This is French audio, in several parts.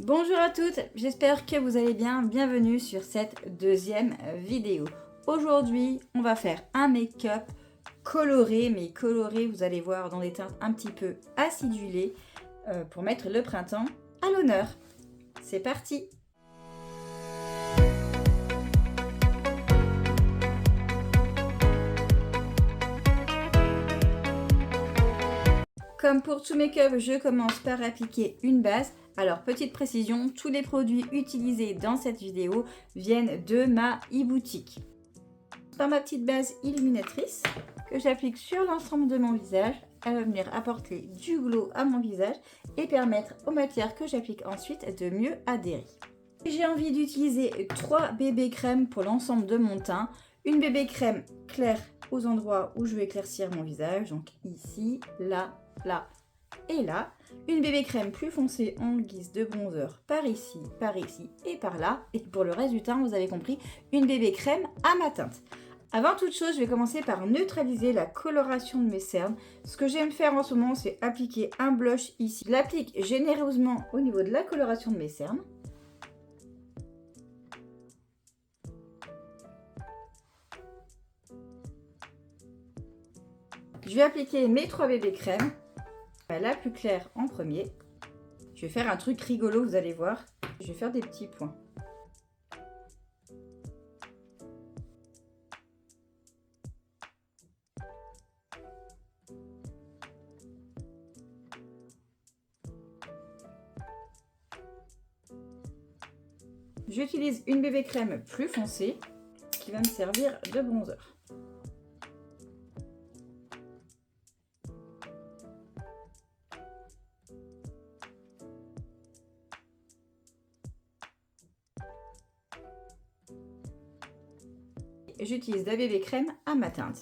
Bonjour à toutes, j'espère que vous allez bien. Bienvenue sur cette deuxième vidéo. Aujourd'hui, on va faire un make-up coloré, mais coloré, vous allez voir, dans des teintes un petit peu acidulées pour mettre le printemps à l'honneur. C'est parti! Comme pour tout make-up, je commence par appliquer une base. Alors, petite précision, tous les produits utilisés dans cette vidéo viennent de ma e-boutique. Par ma petite base illuminatrice que j'applique sur l'ensemble de mon visage, elle va venir apporter du glow à mon visage et permettre aux matières que j'applique ensuite de mieux adhérer. J'ai envie d'utiliser 3 bébés crèmes pour l'ensemble de mon teint. Une bébé crème claire aux endroits où je vais éclaircir mon visage, donc ici, là, là et là. Une bébé crème plus foncée en guise de bronzer par ici et par là. Et pour le reste du teint, vous avez compris, une bébé crème à ma teinte. Avant toute chose, je vais commencer par neutraliser la coloration de mes cernes. Ce que j'aime faire en ce moment, c'est appliquer un blush ici. Je l'applique généreusement au niveau de la coloration de mes cernes. Je vais appliquer mes 3 bébés crèmes. La plus claire en premier. Je vais faire un truc rigolo, vous allez voir. Je vais faire des petits points. J'utilise une bébé crème plus foncée qui va me servir de bronzer. J'utilise la bébé crème à ma teinte.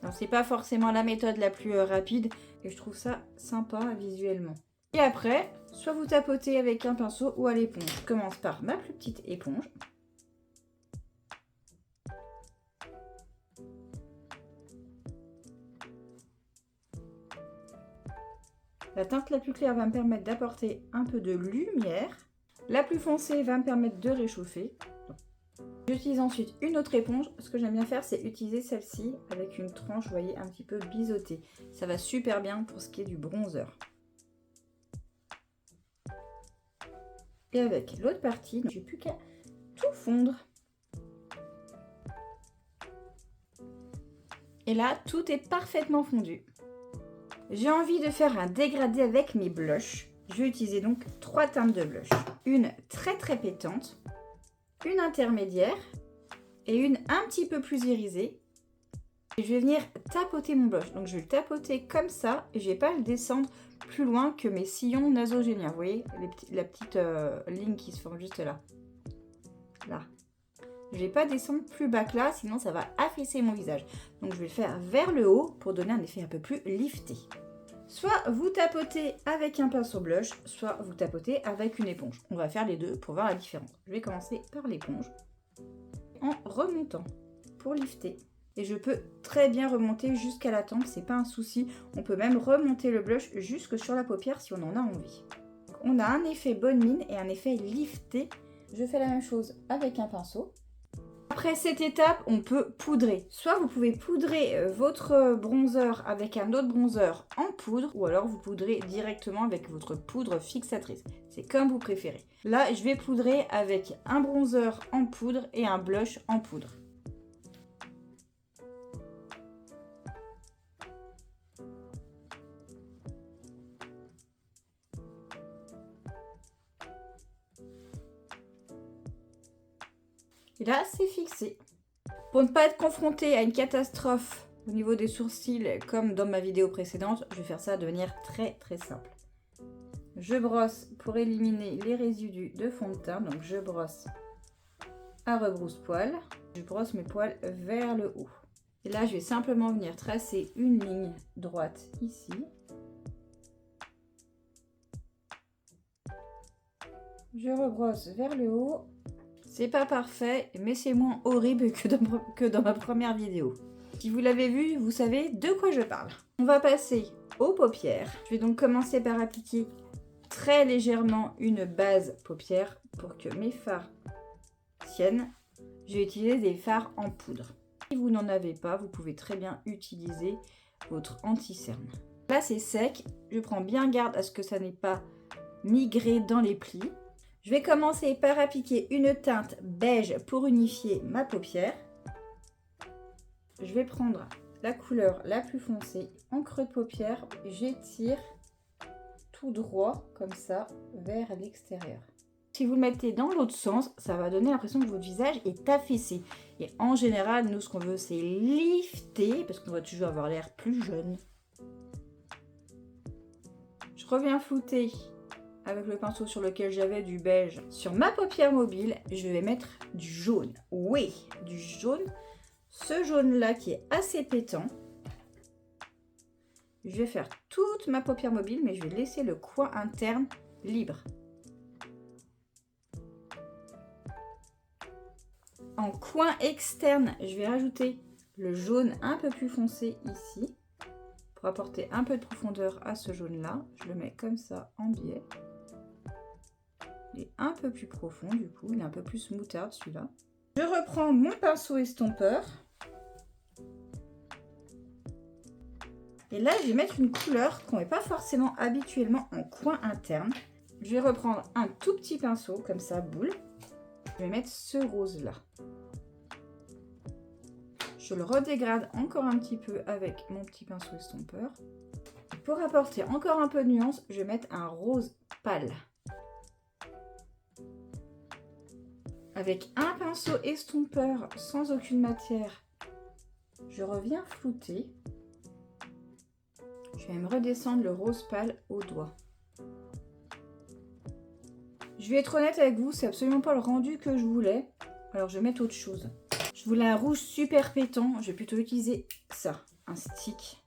Alors c'est pas forcément la méthode la plus rapide et je trouve ça sympa visuellement. Et après, soit vous tapotez avec un pinceau ou à l'éponge. Je commence par ma plus petite éponge. La teinte la plus claire va me permettre d'apporter un peu de lumière. La plus foncée va me permettre de réchauffer. J'utilise ensuite une autre éponge. Ce que j'aime bien faire, c'est utiliser celle-ci avec une tranche, vous voyez, un petit peu biseautée. Ça va super bien pour ce qui est du bronzer. Et avec l'autre partie, je n'ai plus qu'à tout fondre. Et là, tout est parfaitement fondu. J'ai envie de faire un dégradé avec mes blushs. Je vais utiliser donc 3 teintes de blush. Une très pétante, une intermédiaire et une un petit peu plus irisée. Et je vais venir tapoter mon blush. Donc je vais le tapoter comme ça et je ne vais pas le descendre plus loin que mes sillons nasogéniens. Vous voyez la petite ligne qui se forme juste là. Là. Je ne vais pas descendre plus bas que là, sinon ça va affaisser mon visage. Donc je vais le faire vers le haut pour donner un effet un peu plus lifté. Soit vous tapotez avec un pinceau blush, soit vous tapotez avec une éponge. On va faire les deux pour voir la différence. Je vais commencer par l'éponge en remontant pour lifter. Et je peux très bien remonter jusqu'à la tempe, c'est pas un souci. On peut même remonter le blush jusque sur la paupière si on en a envie. Donc on a un effet bonne mine et un effet lifté. Je fais la même chose avec un pinceau. Après cette étape, on peut poudrer. Soit vous pouvez poudrer votre bronzer avec un autre bronzer en poudre, ou alors vous poudrez directement avec votre poudre fixatrice. C'est comme vous préférez. Là, je vais poudrer avec un bronzer en poudre et un blush en poudre. Et là, c'est fixé. Pour ne pas être confronté à une catastrophe au niveau des sourcils, comme dans ma vidéo précédente, je vais faire ça de manière très simple. Je brosse pour éliminer les résidus de fond de teint. Donc je brosse à rebrousse-poil. Je brosse mes poils vers le haut. Et là, je vais simplement venir tracer une ligne droite ici. Je rebrosse vers le haut. C'est pas parfait, mais c'est moins horrible que dans ma première vidéo. Si vous l'avez vu, vous savez de quoi je parle. On va passer aux paupières. Je vais donc commencer par appliquer très légèrement une base paupière pour que mes fards tiennent. Je vais utiliser des fards en poudre. Si vous n'en avez pas, vous pouvez très bien utiliser votre anti-cerne. Là, c'est sec. Je prends bien garde à ce que ça n'ait pas migré dans les plis. Je vais commencer par appliquer une teinte beige pour unifier ma paupière. Je vais prendre la couleur la plus foncée en creux de paupière. J'étire tout droit comme ça vers l'extérieur. Si vous le mettez dans l'autre sens, ça va donner l'impression que votre visage est affaissé. Et en général, nous, ce qu'on veut, c'est lifter parce qu'on va toujours avoir l'air plus jeune. Je reviens flouter avec le pinceau sur lequel j'avais du beige. Sur ma paupière mobile, je vais mettre du jaune. Oui, du jaune. Ce jaune-là qui est assez pétant. Je vais faire toute ma paupière mobile, mais je vais laisser le coin interne libre. En coin externe, je vais rajouter le jaune un peu plus foncé ici. Pour apporter un peu de profondeur à ce jaune-là. Je le mets comme ça en biais. Il est un peu plus profond du coup, il est un peu plus moutarde celui-là. Je reprends mon pinceau estompeur. Et là, je vais mettre une couleur qu'on n'est pas forcément habituellement en coin interne. Je vais reprendre un tout petit pinceau, comme ça, boule. Je vais mettre ce rose-là. Je le redégrade encore un petit peu avec mon petit pinceau estompeur. Pour apporter encore un peu de nuance, je vais mettre un rose pâle. Avec un pinceau estompeur sans aucune matière, je reviens flouter. Je vais me redescendre le rose pâle au doigt. Je vais être honnête avec vous, c'est absolument pas le rendu que je voulais. Alors je vais mettre autre chose. Je voulais un rouge super pétant, je vais plutôt utiliser ça, un stick.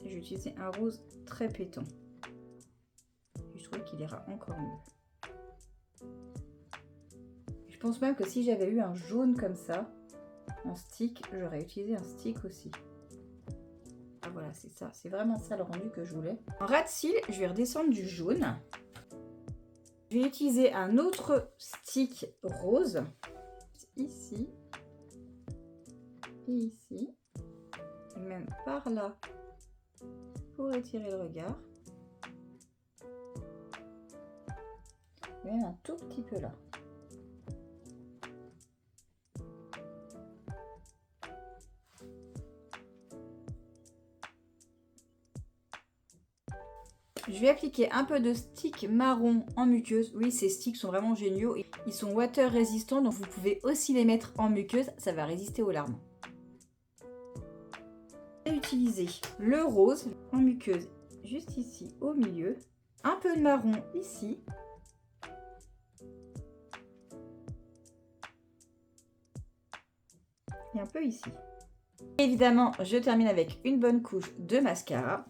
Et je vais utiliser un rose très pétant. Je trouve qu'il ira encore mieux. Je pense même que si j'avais eu un jaune comme ça, en stick, j'aurais utilisé un stick aussi. Ah voilà, c'est ça, c'est vraiment ça le rendu que je voulais. En ras de cils, je vais redescendre du jaune. Je vais utiliser un autre stick rose, ici, et ici, et même par là, pour étirer le regard. Même un tout petit peu là. Je vais appliquer un peu de stick marron en muqueuse. Oui, ces sticks sont vraiment géniaux. Ils sont water résistants, donc vous pouvez aussi les mettre en muqueuse. Ça va résister aux larmes. Je vais utiliser le rose en muqueuse juste ici au milieu. Un peu de marron ici. Et un peu ici. Évidemment, je termine avec une bonne couche de mascara.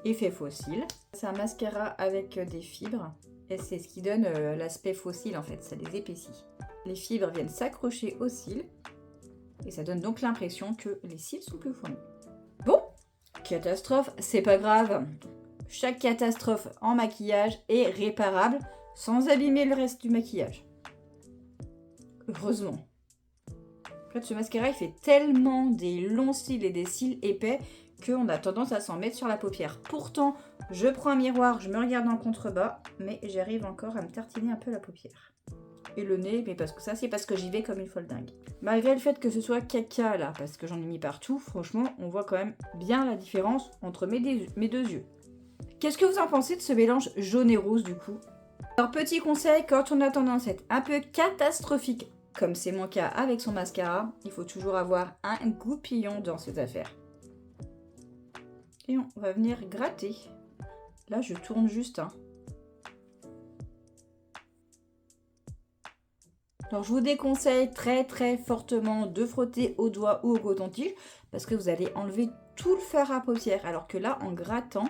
Effet fossile. C'est un mascara avec des fibres et c'est ce qui donne l'aspect fossile en fait, ça les épaissit. Les fibres viennent s'accrocher aux cils et ça donne donc l'impression que les cils sont plus fournis. Bon, catastrophe, c'est pas grave. Chaque catastrophe en maquillage est réparable sans abîmer le reste du maquillage. Heureusement. En fait, ce mascara il fait tellement des longs cils et des cils épais qu'on a tendance à s'en mettre sur la paupière. Pourtant, je prends un miroir, je me regarde en contrebas, mais j'arrive encore à me tartiner un peu la paupière. Et le nez, mais parce que ça, c'est parce que j'y vais comme une folle dingue. Malgré le fait que ce soit caca là, parce que j'en ai mis partout, franchement, on voit quand même bien la différence entre mes deux yeux. Qu'est-ce que vous en pensez de ce mélange jaune et rose du coup? Alors, petit conseil, quand on a tendance à être un peu catastrophique, comme c'est mon cas avec son mascara, il faut toujours avoir un goupillon dans cette affaire. Et on va venir gratter. Là, je tourne juste. Alors, je vous déconseille très fortement de frotter au doigt ou au coton-tige parce que vous allez enlever tout le fard à paupières. Alors que là, en grattant,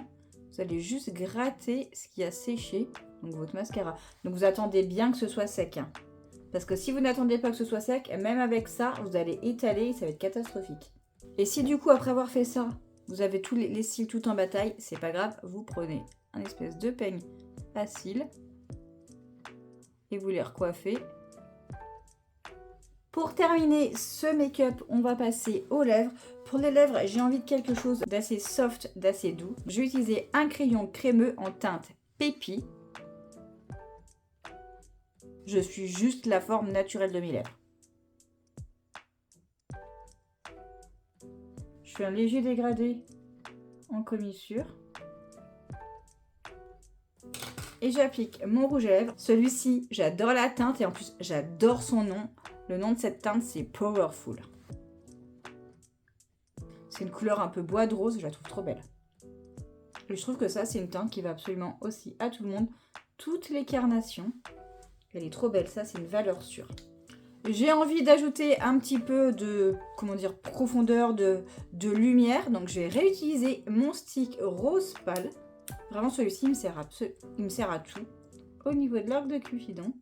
vous allez juste gratter ce qui a séché, donc votre mascara. Donc, vous attendez bien que ce soit sec. Parce que si vous n'attendez pas que ce soit sec, même avec ça, vous allez étaler et ça va être catastrophique. Et si du coup, après avoir fait ça, vous avez tous les cils tout en bataille, c'est pas grave, vous prenez un espèce de peigne à cils et vous les recoiffez. Pour terminer ce make-up, on va passer aux lèvres. Pour les lèvres, j'ai envie de quelque chose d'assez soft, d'assez doux. Je vais utiliser un crayon crémeux en teinte Pépi. Je suis juste la forme naturelle de mes lèvres. Je fais un léger dégradé en commissure. Et j'applique mon rouge à lèvres. Celui-ci, j'adore la teinte et en plus, j'adore son nom. Le nom de cette teinte, c'est Powerful. C'est une couleur un peu bois de rose, je la trouve trop belle. Et je trouve que ça, c'est une teinte qui va absolument aussi à tout le monde. Toutes les carnations. Elle est trop belle, ça, c'est une valeur sûre. J'ai envie d'ajouter un petit peu de, comment dire, profondeur, de lumière. Donc, je vais réutiliser mon stick rose pâle. Vraiment, celui-ci, il me sert à tout. Au niveau de l'arc de Cupidon,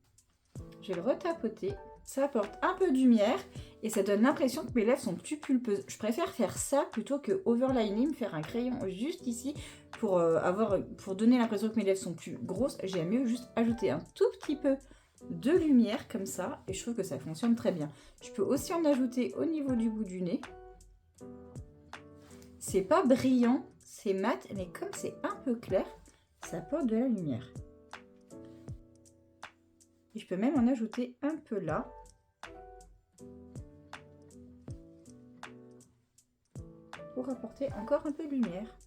je vais le retapoter. Ça apporte un peu de lumière et ça donne l'impression que mes lèvres sont plus pulpeuses. Je préfère faire ça plutôt que overlining, faire un crayon juste ici pour donner l'impression que mes lèvres sont plus grosses. J'aime mieux juste ajouter un tout petit peu de lumière comme ça et je trouve que ça fonctionne très bien. Je peux aussi en ajouter au niveau du bout du nez. C'est pas brillant, c'est mat, mais comme c'est un peu clair, ça apporte de la lumière. Et je peux même en ajouter un peu là. Pour apporter encore un peu de lumière.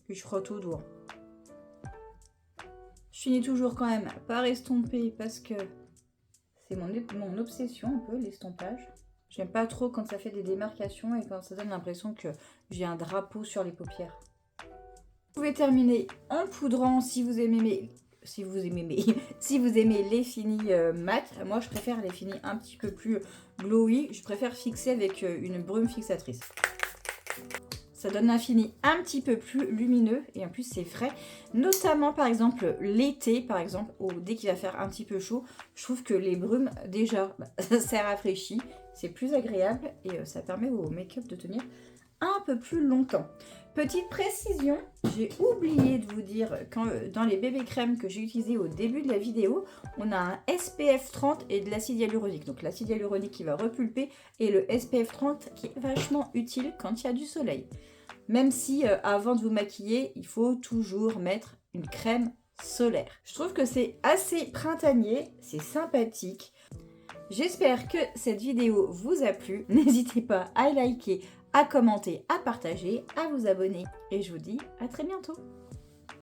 Puis je frotte au doigt. Je finis toujours quand même par estomper parce que c'est mon obsession un peu, l'estompage. J'aime pas trop quand ça fait des démarcations et quand ça donne l'impression que j'ai un drapeau sur les paupières. Vous pouvez terminer en poudrant si vous aimez les finis mat. Moi, je préfère les finis un petit peu plus glowy. Je préfère fixer avec une brume fixatrice. Ça donne un fini un petit peu plus lumineux. Et en plus, c'est frais. Notamment, par exemple, l'été, par exemple, dès qu'il va faire un petit peu chaud, je trouve que les brumes, déjà, ça rafraîchit. C'est plus agréable et ça permet au make-up de tenir un peu plus longtemps. Petite précision, j'ai oublié de vous dire quand dans les bébés crèmes que j'ai utilisés au début de la vidéo, on a un SPF 30 et de l'acide hyaluronique. Donc l'acide hyaluronique qui va repulper et le SPF 30 qui est vachement utile quand il y a du soleil. Même si avant de vous maquiller, il faut toujours mettre une crème solaire. Je trouve que c'est assez printanier, c'est sympathique. J'espère que cette vidéo vous a plu. N'hésitez pas à liker, à commenter, à partager, à vous abonner. Et je vous dis à très bientôt.